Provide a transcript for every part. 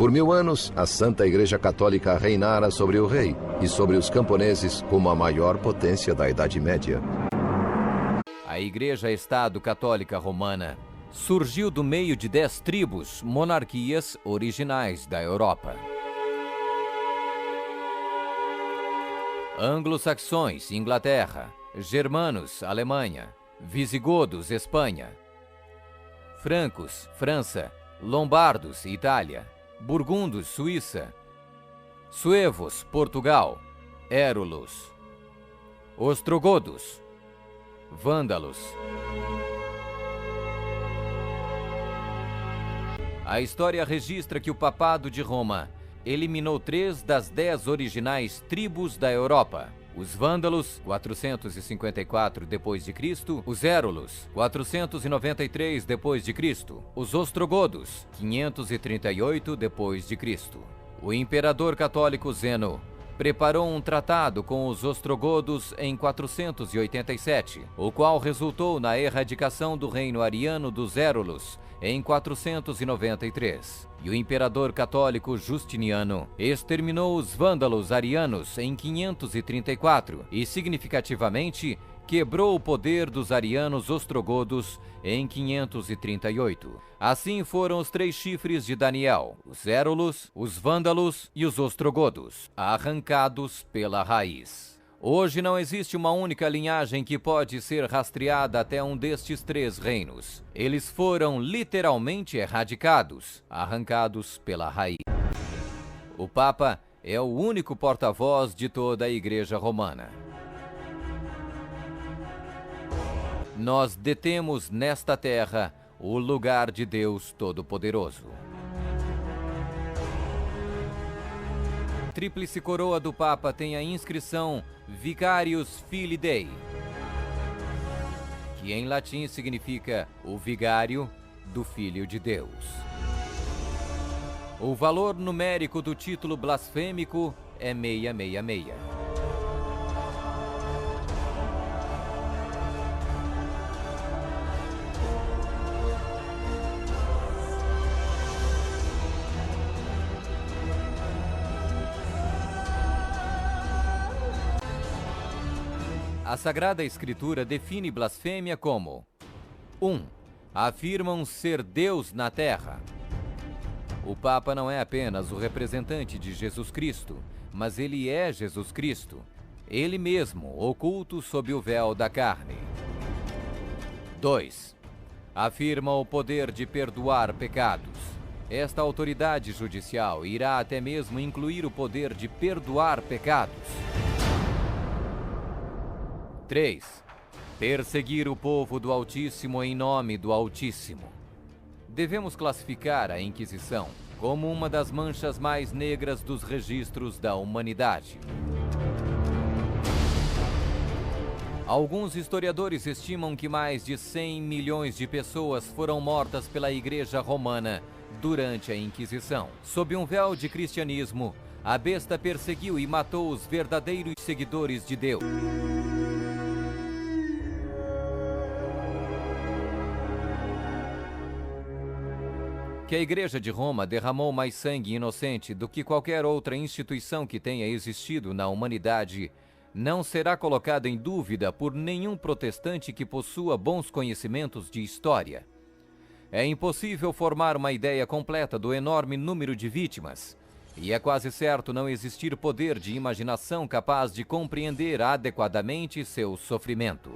Por 1000 anos, a Santa Igreja Católica reinara sobre o rei e sobre os camponeses como a maior potência da Idade Média. A Igreja-Estado Católica Romana surgiu do meio de 10 tribos, monarquias originais da Europa. Anglo-saxões, Inglaterra; germanos, Alemanha; visigodos, Espanha; francos, França; lombardos, Itália; burgundos, Suíça; suevos, Portugal; érulos; ostrogodos; vândalos. A história registra que o Papado de Roma eliminou 3 das 10 originais tribos da Europa: os vândalos, 454 d.C., os érulos, 493 d.C., os ostrogodos, 538 d.C. O imperador católico Zeno preparou um tratado com os ostrogodos em 487, o qual resultou na erradicação do reino ariano dos érulos em 493. E o imperador católico Justiniano exterminou os vândalos arianos em 534 e, significativamente, quebrou o poder dos arianos ostrogodos em 538. Assim foram os 3 chifres de Daniel: os érulos, os vândalos e os ostrogodos, arrancados pela raiz. Hoje não existe uma única linhagem que pode ser rastreada até um destes 3 reinos. Eles foram literalmente erradicados, arrancados pela raiz. O Papa é o único porta-voz de toda a Igreja Romana. Nós detemos nesta terra o lugar de Deus Todo-Poderoso. A tríplice coroa do Papa tem a inscrição Vicarius Filii Dei, que em latim significa o vigário do Filho de Deus. O valor numérico do título blasfêmico é 666. A Sagrada Escritura define blasfêmia como 1. Afirmam ser Deus na terra. O Papa não é apenas o representante de Jesus Cristo, mas ele é Jesus Cristo, ele mesmo oculto sob o véu da carne. 2. Afirma o poder de perdoar pecados. Esta autoridade judicial irá até mesmo incluir o poder de perdoar pecados. 3. Perseguir o povo do Altíssimo em nome do Altíssimo. Devemos classificar a Inquisição como uma das manchas mais negras dos registros da humanidade. Alguns historiadores estimam que mais de 100 milhões de pessoas foram mortas pela Igreja Romana durante a Inquisição. Sob um véu de cristianismo, a besta perseguiu e matou os verdadeiros seguidores de Deus. Que a Igreja de Roma derramou mais sangue inocente do que qualquer outra instituição que tenha existido na humanidade não será colocada em dúvida por nenhum protestante que possua bons conhecimentos de história. É impossível formar uma ideia completa do enorme número de vítimas, e é quase certo não existir poder de imaginação capaz de compreender adequadamente seu sofrimento.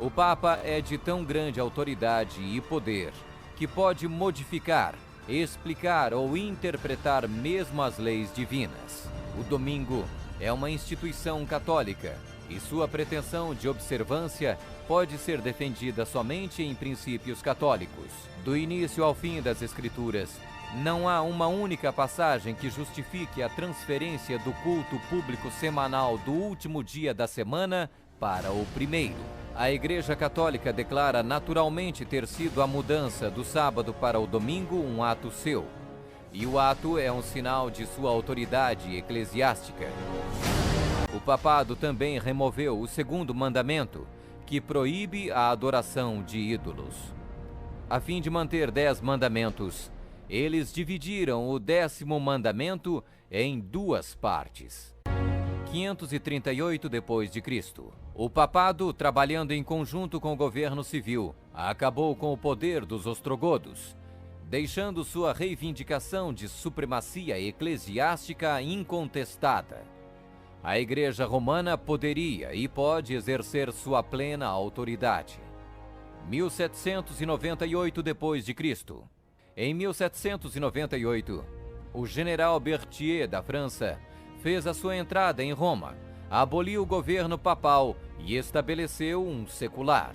O Papa é de tão grande autoridade e poder que pode modificar, explicar ou interpretar mesmo as leis divinas. O domingo é uma instituição católica e sua pretensão de observância pode ser defendida somente em princípios católicos. Do início ao fim das Escrituras, não há uma única passagem que justifique a transferência do culto público semanal do último dia da semana para o primeiro. A Igreja Católica declara naturalmente ter sido a mudança do sábado para o domingo um ato seu, e o ato é um sinal de sua autoridade eclesiástica. O papado também removeu o segundo mandamento, que proíbe a adoração de ídolos. a fim de manter 10 mandamentos. Eles dividiram o 10º mandamento em 2 partes. 538 d.C. O papado, trabalhando em conjunto com o governo civil, acabou com o poder dos ostrogodos, deixando sua reivindicação de supremacia eclesiástica incontestada. A Igreja Romana poderia e pode exercer sua plena autoridade. 1798 d.C. Em 1798, o general Berthier da França fez a sua entrada em Roma, aboliu o governo papal e estabeleceu um secular.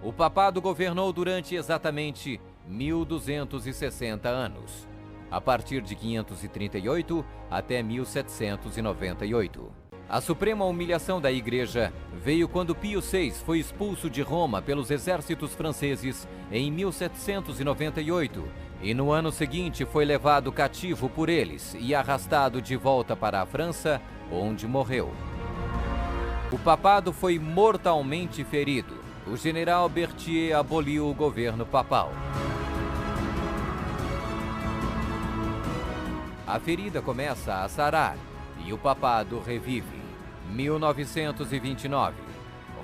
O papado governou durante exatamente 1260 anos, a partir de 538 até 1798. A suprema humilhação da Igreja veio quando Pio VI foi expulso de Roma pelos exércitos franceses em 1798 e no ano seguinte foi levado cativo por eles e arrastado de volta para a França, onde morreu. O papado foi mortalmente ferido. O general Berthier aboliu o governo papal. A ferida começa a sarar e o papado revive. 1929.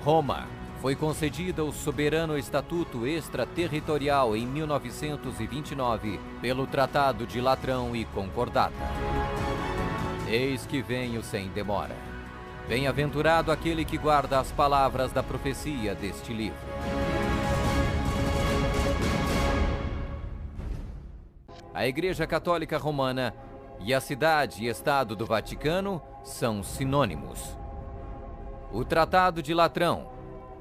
Roma foi concedida o soberano estatuto extraterritorial em 1929 pelo Tratado de Latrão e Concordata. Eis que venho sem demora. Bem-aventurado aquele que guarda as palavras da profecia deste livro. A Igreja Católica Romana e a cidade e estado do Vaticano são sinônimos. O Tratado de Latrão,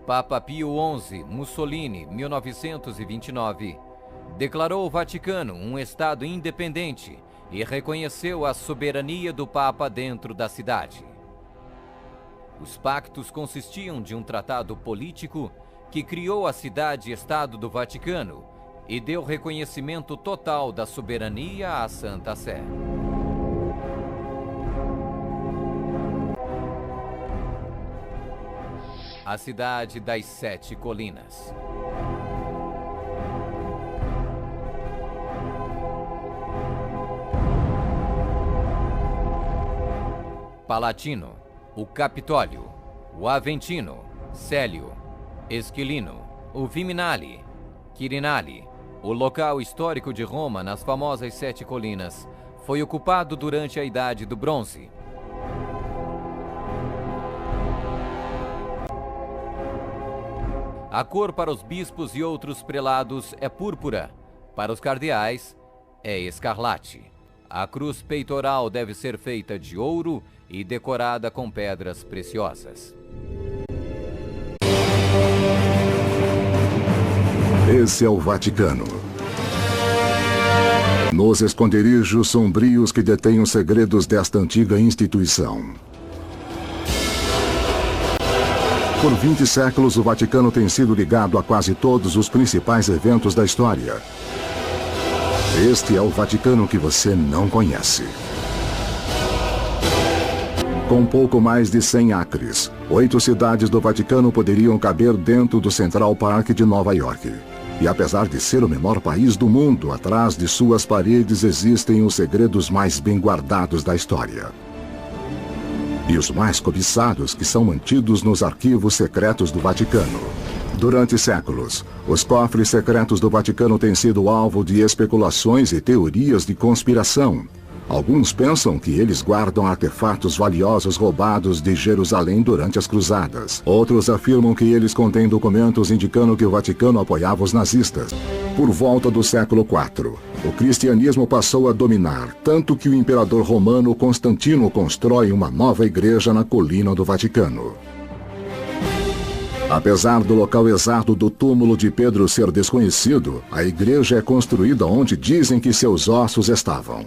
Papa Pio XI, Mussolini, 1929, declarou o Vaticano um estado independente e reconheceu a soberania do Papa dentro da cidade. Os pactos consistiam de um tratado político que criou a cidade-estado do Vaticano e deu reconhecimento total da soberania à Santa Sé. A cidade das 7 colinas. Palatino, o Capitólio, o Aventino, Célio, Esquilino, o Viminale, Quirinale, o local histórico de Roma nas famosas 7 colinas, foi ocupado durante a Idade do Bronze. A cor para os bispos e outros prelados é púrpura, para os cardeais é escarlate. A cruz peitoral deve ser feita de ouro e decorada com pedras preciosas. Esse é o Vaticano. Nos esconderijos sombrios que detêm os segredos desta antiga instituição. Por 20 séculos, o Vaticano tem sido ligado a quase todos os principais eventos da história. Este é o Vaticano que você não conhece. Com pouco mais de 100 acres, 8 cidades do Vaticano poderiam caber dentro do Central Park de Nova York. E apesar de ser o menor país do mundo, atrás de suas paredes existem os segredos mais bem guardados da história. E os mais cobiçados que são mantidos nos arquivos secretos do Vaticano. Durante séculos, os cofres secretos do Vaticano têm sido alvo de especulações e teorias de conspiração. Alguns pensam que eles guardam artefatos valiosos roubados de Jerusalém durante as cruzadas. Outros afirmam que eles contêm documentos indicando que o Vaticano apoiava os nazistas. Por volta do século IV, o cristianismo passou a dominar, tanto que o imperador romano Constantino constrói uma nova igreja na colina do Vaticano. Apesar do local exato do túmulo de Pedro ser desconhecido, a igreja é construída onde dizem que seus ossos estavam.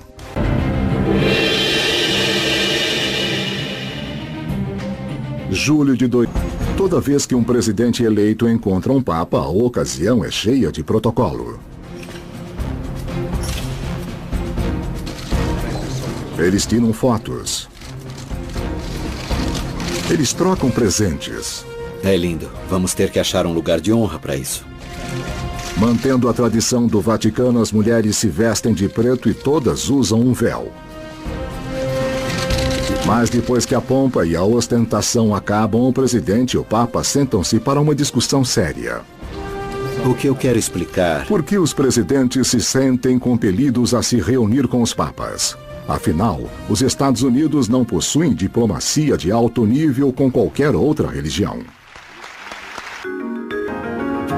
Julho de 2000. Toda vez que um presidente eleito encontra um papa, a ocasião é cheia de protocolo. Eles tiram fotos. Eles trocam presentes. É lindo. Vamos ter que achar um lugar de honra para isso. Mantendo a tradição do Vaticano, as mulheres se vestem de preto e todas usam um véu. Mas depois que a pompa e a ostentação acabam, o presidente e o Papa sentam-se para uma discussão séria. O que eu quero explicar... Por que os presidentes se sentem compelidos a se reunir com os papas? Afinal, os Estados Unidos não possuem diplomacia de alto nível com qualquer outra religião.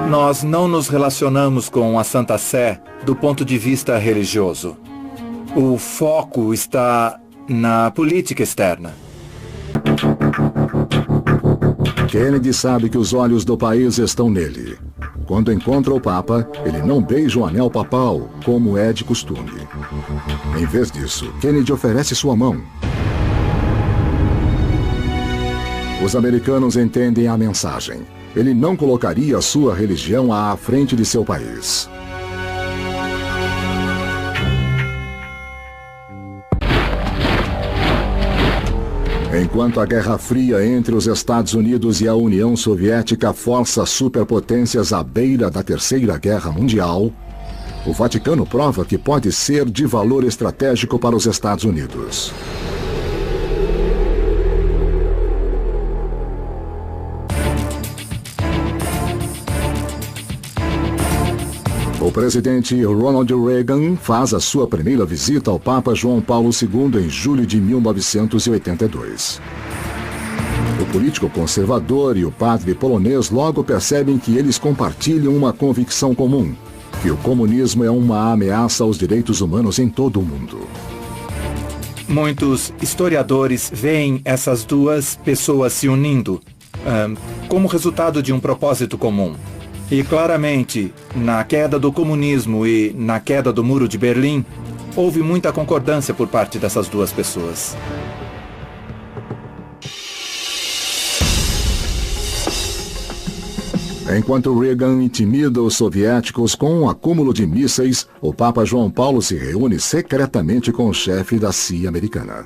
Nós não nos relacionamos com a Santa Sé do ponto de vista religioso. O foco está na política externa. Kennedy sabe que os olhos do país estão nele. Quando encontra o Papa, ele não beija o anel papal, como é de costume. Em vez disso, Kennedy oferece sua mão. Os americanos entendem a mensagem. Ele não colocaria sua religião à frente de seu país. Enquanto a Guerra Fria entre os Estados Unidos e a União Soviética força superpotências à beira da Terceira Guerra Mundial, o Vaticano prova que pode ser de valor estratégico para os Estados Unidos. O presidente Ronald Reagan faz a sua primeira visita ao Papa João Paulo II em julho de 1982. O político conservador e o padre polonês logo percebem que eles compartilham uma convicção comum, que o comunismo é uma ameaça aos direitos humanos em todo o mundo. Muitos historiadores veem essas duas pessoas se unindo como resultado de um propósito comum. E claramente, na queda do comunismo e na queda do Muro de Berlim, houve muita concordância por parte dessas duas pessoas. Enquanto Reagan intimida os soviéticos com um acúmulo de mísseis, o Papa João Paulo se reúne secretamente com o chefe da CIA americana.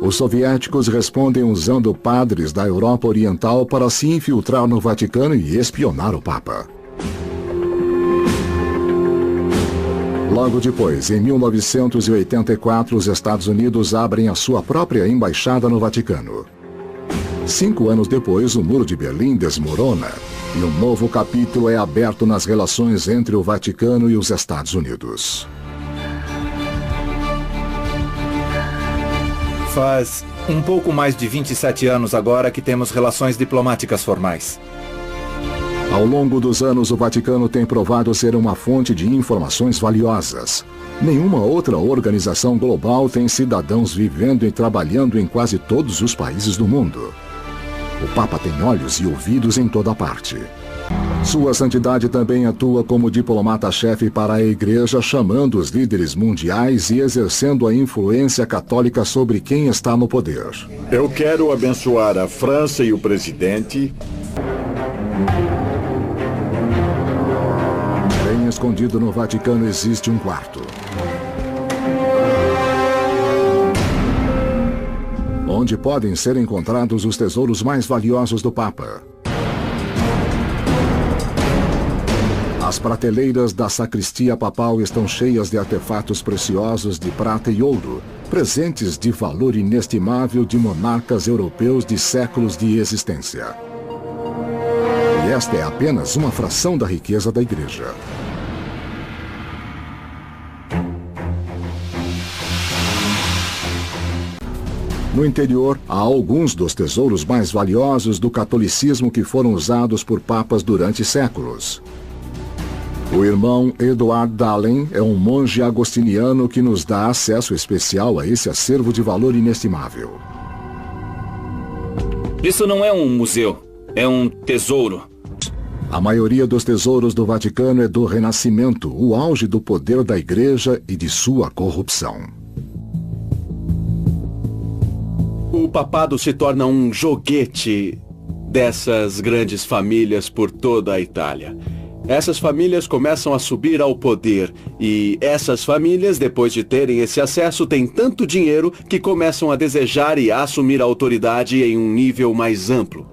Os soviéticos respondem usando padres da Europa Oriental para se infiltrar no Vaticano e espionar o Papa. Logo depois, em 1984, os Estados Unidos abrem a sua própria embaixada no Vaticano. 5 anos depois, o Muro de Berlim desmorona e um novo capítulo é aberto nas relações entre o Vaticano e os Estados Unidos. Faz um pouco mais de 27 anos agora que temos relações diplomáticas formais. Ao longo dos anos, o Vaticano tem provado ser uma fonte de informações valiosas. Nenhuma outra organização global tem cidadãos vivendo e trabalhando em quase todos os países do mundo. O Papa tem olhos e ouvidos em toda parte. Sua Santidade também atua como diplomata-chefe para a Igreja, chamando os líderes mundiais e exercendo a influência católica sobre quem está no poder. Eu quero abençoar a França e o presidente. Bem escondido no Vaticano existe um quarto, onde podem ser encontrados os tesouros mais valiosos do Papa. As prateleiras da sacristia papal estão cheias de artefatos preciosos de prata e ouro, presentes de valor inestimável de monarcas europeus de séculos de existência. E esta é apenas uma fração da riqueza da Igreja. No interior, há alguns dos tesouros mais valiosos do catolicismo que foram usados por papas durante séculos. O irmão Edward Dahlen é um monge agostiniano que nos dá acesso especial a esse acervo de valor inestimável. Isso não é um museu, é um tesouro. A maioria dos tesouros do Vaticano é do Renascimento, o auge do poder da Igreja e de sua corrupção. O papado se torna um joguete dessas grandes famílias por toda a Itália. Essas famílias começam a subir ao poder e essas famílias, depois de terem esse acesso, têm tanto dinheiro que começam a desejar e a assumir a autoridade em um nível mais amplo.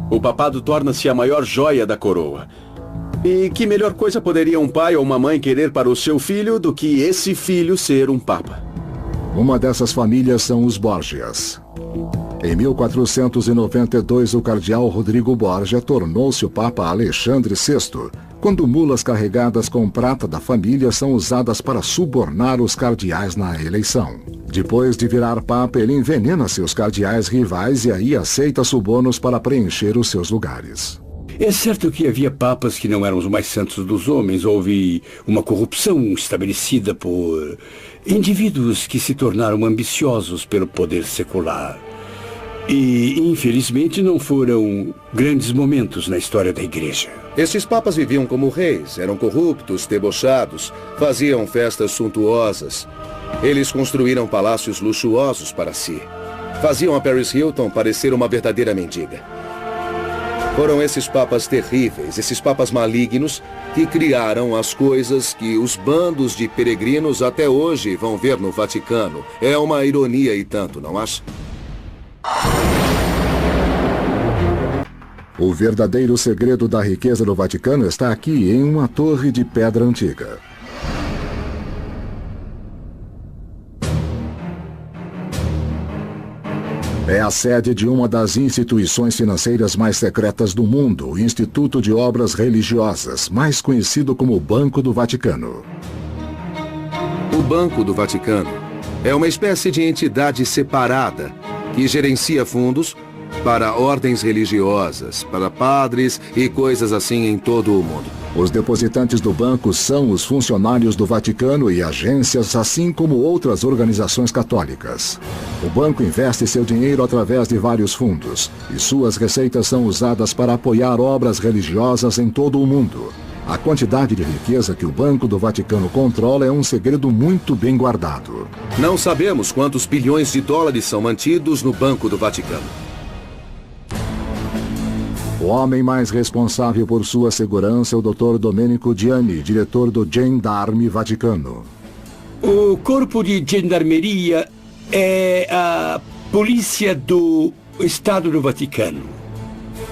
O papado torna-se a maior joia da coroa. E que melhor coisa poderia um pai ou uma mãe querer para o seu filho do que esse filho ser um papa? Uma dessas famílias são os Borgias. Em 1492, o cardeal Rodrigo Borgia tornou-se o Papa Alexandre VI, quando mulas carregadas com prata da família são usadas para subornar os cardeais na eleição. Depois de virar Papa, ele envenena seus cardeais rivais e aí aceita subornos para preencher os seus lugares. É certo que havia papas que não eram os mais santos dos homens. Houve uma corrupção estabelecida por indivíduos que se tornaram ambiciosos pelo poder secular. E, infelizmente, não foram grandes momentos na história da igreja. Estes papas viviam como reis, eram corruptos, debochados, faziam festas suntuosas. Eles construíram palácios luxuosos para si. Faziam a Paris Hilton parecer uma verdadeira mendiga. Foram esses papas terríveis, esses papas malignos, que criaram as coisas que os bandos de peregrinos até hoje vão ver no Vaticano. É uma ironia e tanto, não acha? O verdadeiro segredo da riqueza do Vaticano está aqui em uma torre de pedra antiga. É a sede de uma das instituições financeiras mais secretas do mundo, o Instituto de Obras Religiosas, mais conhecido como o Banco do Vaticano. O Banco do Vaticano é uma espécie de entidade separada que gerencia fundos para ordens religiosas, para padres e coisas assim em todo o mundo. Os depositantes do banco são os funcionários do Vaticano e agências, assim como outras organizações católicas. O banco investe seu dinheiro através de vários fundos, e suas receitas são usadas para apoiar obras religiosas em todo o mundo. A quantidade de riqueza que o Banco do Vaticano controla é um segredo muito bem guardado. Não sabemos quantos bilhões de dólares são mantidos no Banco do Vaticano. O homem mais responsável por sua segurança é o Dr. Domenico Gianni, diretor do Gendarme Vaticano. O corpo de gendarmeria é a polícia do Estado do Vaticano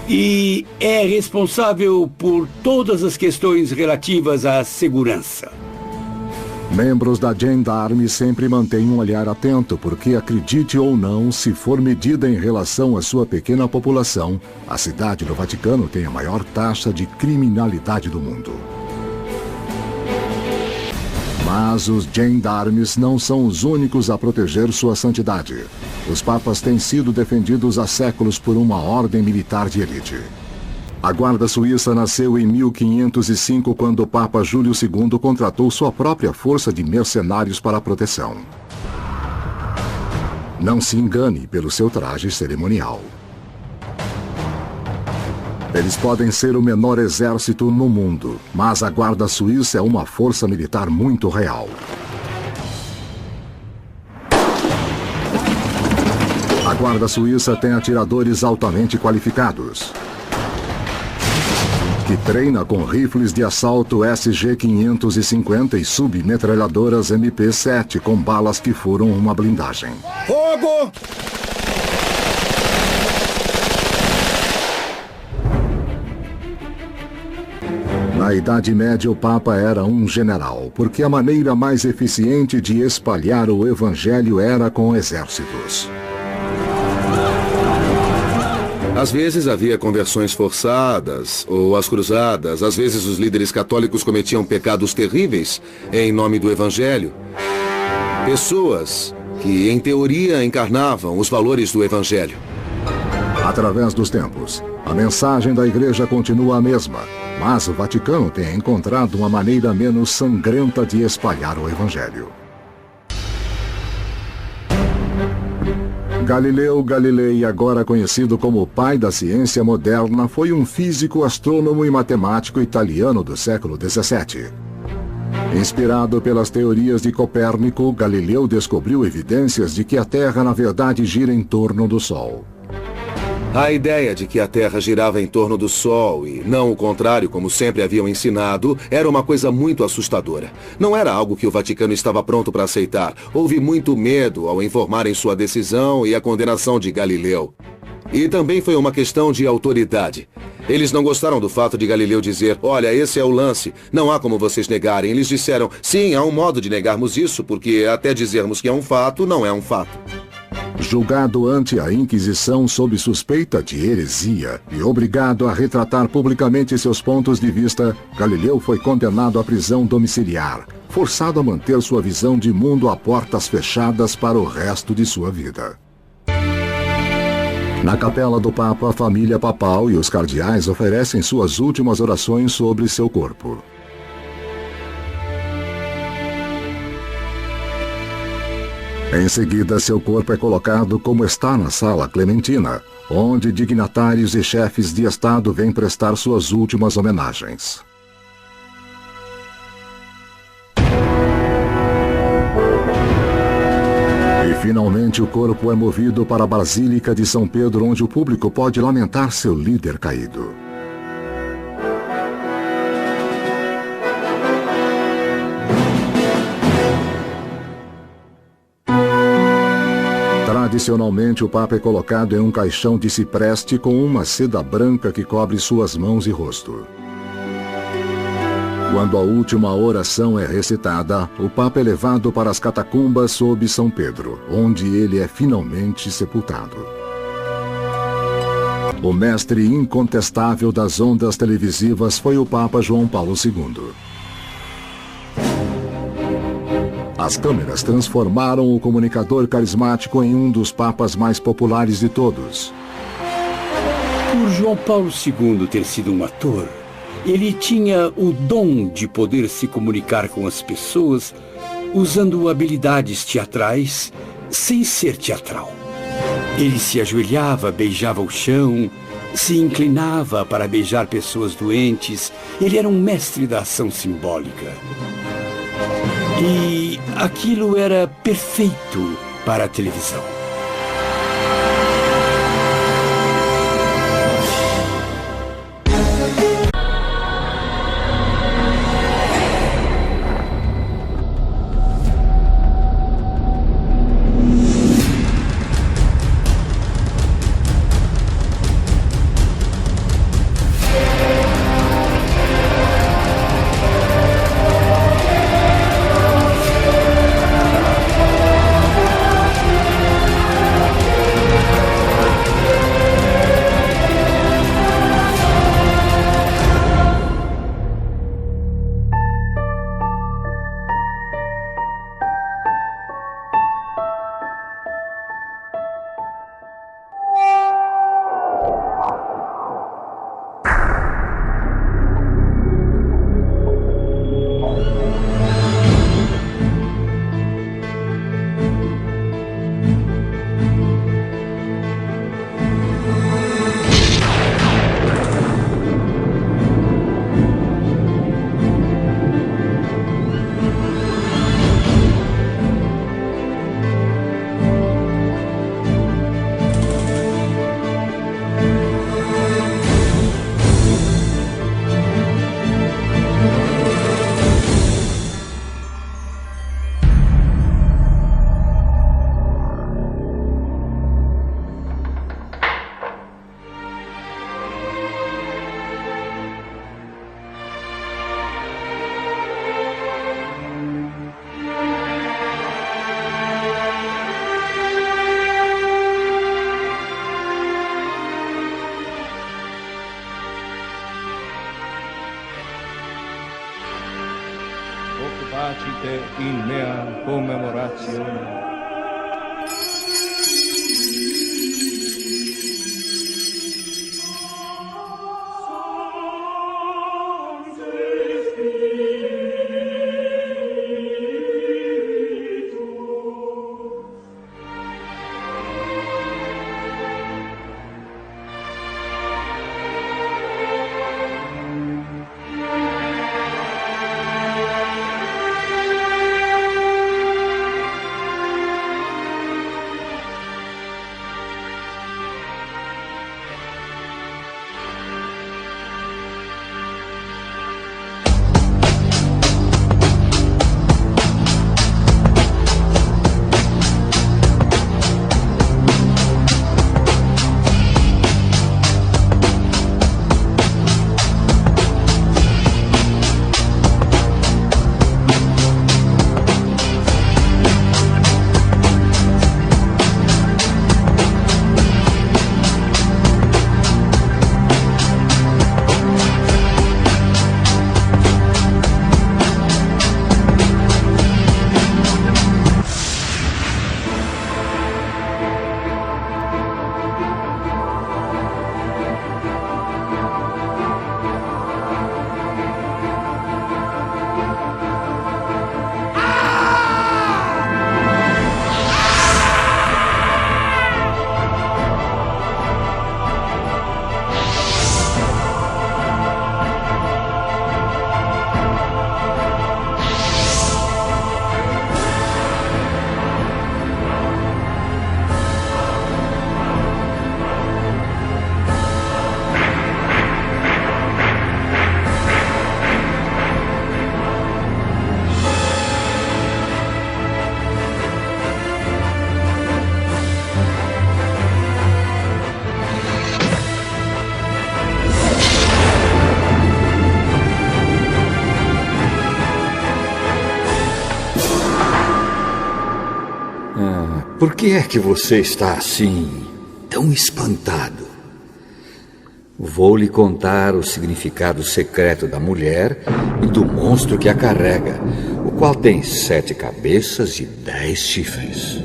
e é responsável por todas as questões relativas à segurança. Membros da Gendarme sempre mantêm um olhar atento, porque, acredite ou não, se for medida em relação à sua pequena população, a cidade do Vaticano tem a maior taxa de criminalidade do mundo. Mas os gendarmes não são os únicos a proteger sua santidade. Os papas têm sido defendidos há séculos por uma ordem militar de elite. A Guarda Suíça nasceu em 1505, quando o Papa Júlio II contratou sua própria força de mercenários para a proteção. Não se engane pelo seu traje cerimonial. Eles podem ser o menor exército no mundo, mas a Guarda Suíça é uma força militar muito real. A Guarda Suíça tem atiradores altamente qualificados, que treina com rifles de assalto SG-550 e submetralhadoras MP-7 com balas que furam uma blindagem. Fogo! Na Idade Média, o Papa era um general, porque a maneira mais eficiente de espalhar o Evangelho era com exércitos. Às vezes havia conversões forçadas, ou as cruzadas. Às vezes os líderes católicos cometiam pecados terríveis em nome do Evangelho. Pessoas que, em teoria, encarnavam os valores do Evangelho. Através dos tempos, a mensagem da Igreja continua a mesma, mas o Vaticano tem encontrado uma maneira menos sangrenta de espalhar o Evangelho. Galileu Galilei, agora conhecido como o pai da ciência moderna, foi um físico, astrônomo e matemático italiano do século XVII. Inspirado pelas teorias de Copérnico, Galileu descobriu evidências de que a Terra, na verdade, gira em torno do Sol. A ideia de que a Terra girava em torno do Sol e não o contrário, como sempre haviam ensinado, era uma coisa muito assustadora. Não era algo que o Vaticano estava pronto para aceitar. Houve muito medo ao informarem sua decisão e a condenação de Galileu. E também foi uma questão de autoridade. Eles não gostaram do fato de Galileu dizer, olha, esse é o lance, não há como vocês negarem. Eles disseram, sim, há um modo de negarmos isso, porque até dizermos que é um fato, não é um fato. Julgado ante a Inquisição sob suspeita de heresia e obrigado a retratar publicamente seus pontos de vista, Galileu foi condenado à prisão domiciliar, forçado a manter sua visão de mundo a portas fechadas para o resto de sua vida. Na capela do Papa, a família papal e os cardeais oferecem suas últimas orações sobre seu corpo. Em seguida, seu corpo é colocado como está na Sala Clementina, onde dignatários e chefes de Estado vêm prestar suas últimas homenagens. E finalmente o corpo é movido para a Basílica de São Pedro, onde o público pode lamentar seu líder caído. Tradicionalmente, o Papa é colocado em um caixão de cipreste com uma seda branca que cobre suas mãos e rosto. Quando a última oração é recitada, o Papa é levado para as catacumbas sob São Pedro, onde ele é finalmente sepultado. O mestre incontestável das ondas televisivas foi o Papa João Paulo II. As câmeras transformaram o comunicador carismático em um dos papas mais populares de todos. Por João Paulo II ter sido um ator, ele tinha o dom de poder se comunicar com as pessoas usando habilidades teatrais sem ser teatral. Ele se ajoelhava, beijava o chão, se inclinava para beijar pessoas doentes. Ele era um mestre da ação simbólica. E aquilo era perfeito para a televisão. Occupacite in mea commemoratio. por que é que você está assim, tão espantado? Vou lhe contar o significado secreto da mulher e do monstro que a carrega, o qual tem 7 cabeças e 10 chifres.